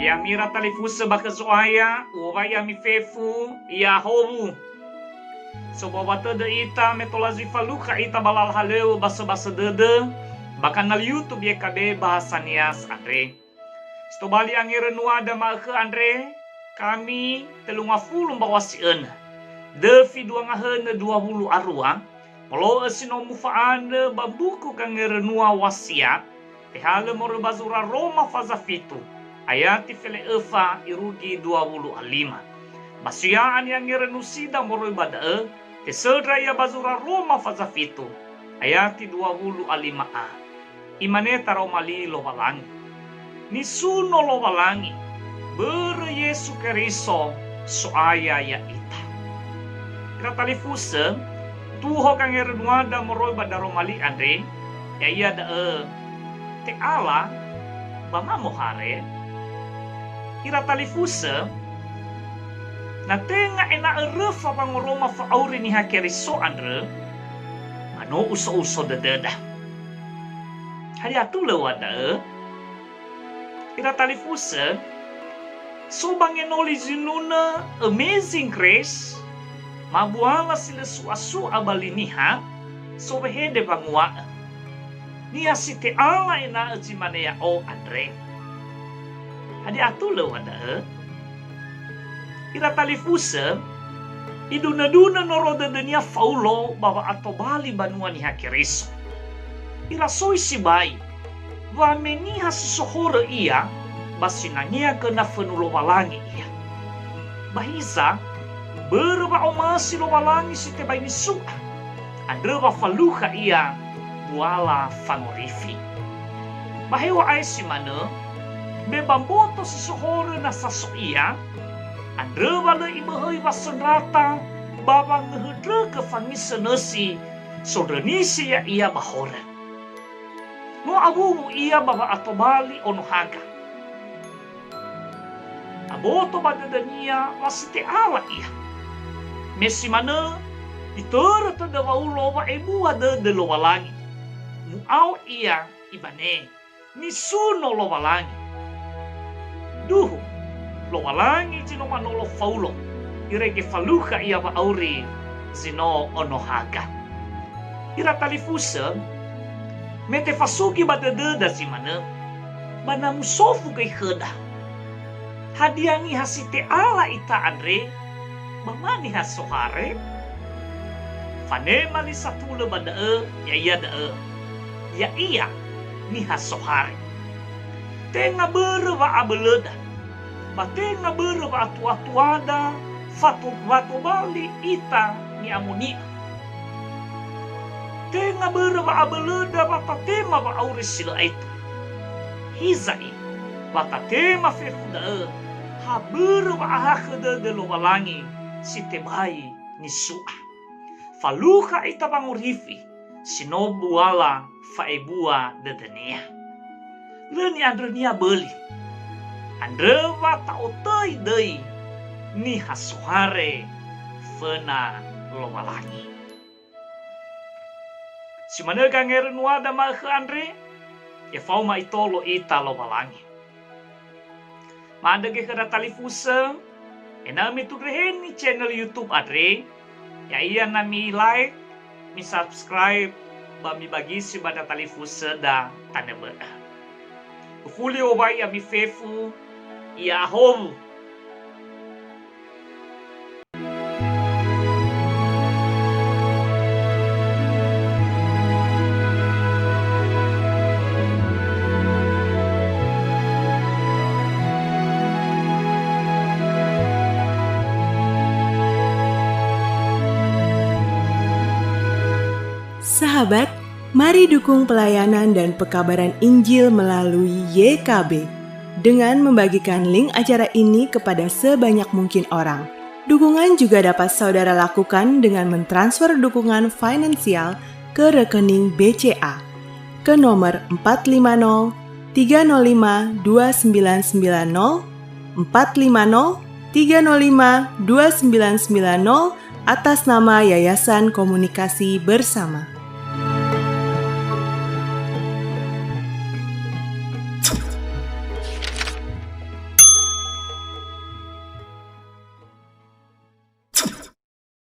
Ya mira talifusa baka zoaya, uwaya mi fefu, ya hobu. So bawata de ita metolazi faluka ita balal haleu basa-basa dede, bahkan nal YouTube ya kabe bahasa nias Andre. Sto bali angir nuada maake Andre, kami telunga fulum bawasian. Devi dua ngahene 20 arua, kalau esino mufaane babuku kangir nua wasiat, tehale moro bazura Roma fazafitu. Ayati fele efa irugi 25. Basyaan yang ngirenusida moro ibadae, tesedra ya bazura Roma fazafitu. Ayati 25a. Imane taromali lo walangi. Nisuno lo walangi. Bere Yesu Keriso soaya ya ita. Kratalifuse, tuho kang ngirenuada moro ibadaromali Andre, ya iya dae. Te ala, bamamo hare, ira talifusa na tenga ena erefa pangoroma fa auri ni hakeriso Andre ano uso-uso dededa hari atu lewada ira talifusa so bangenoli zinuna Amazing Grace mabuala sila suasu abaliniha so behede bangwa niya si te ala ena ajimanea o Andre hadi atulo wada ira talifusa iduna-duna noroda denia faulo bawa ato bali banua ni hakeriso ira soi si bai wa meniha sohora ia basinania kena fenulo walangi ia bahisa berba omasi lo walangi si te bai nisua andrewa faluha ia buala fangorifi bahewa ai si mana bebamboto si sohore na saso iya, andre wala imahoi wasenrata, babang ngehedre ke fangisa nasi, sodrenisi ya iya bahore. No abumu iya baba ato bali ono haga. Aboto badadania wasite ala iya. Mesi mana, itera tadawa ulo wa ebu ada de lo walangi. Muau iya ibane, misuno lo walangi. Duhu, lo walangi jino manolo faulo, irege faluka ia wa auri zino onohaga. Ira talifusa, mete fasuki badadeda si mana, banamu sofu kay heda. Hadiangi hasite ala ita Andre, bamani hasohare. Fane mali satule badae, ya iya dae, ya iya ni hasohare. Tenga berwa abeleda, batenga berwa atu-atuada, fatu bali ita ni amonia. Tenga berwa abeleda batatema ba auris sila itu. Hizai, batatema fefuda, ha berwa ahakeda de lo walangi, si tebai ni sua. Faluka ita pangurifi, sinobuala faebua de denia. Leni Andre nia beli. Andre wata otoi dei ni hasuhare fena lo walangi. Si mana kang ngerenua da mahe Andre? Ya fau ma itolo ita lo walangi. Manda ke kada talifusa. Enami tudreheni channel YouTube Andre. Ya iya nami like, mi subscribe, ba mi bagi si bada talifusa da tanebeda. Ufuli obai ami fefu ia home. Sahabat, mari dukung pelayanan dan pekabaran Injil melalui YKB dengan membagikan link acara ini kepada sebanyak mungkin orang. Dukungan juga dapat saudara lakukan dengan mentransfer dukungan finansial ke rekening BCA ke nomor 450 305 2990 450 305 2990 atas nama Yayasan Komunikasi Bersama.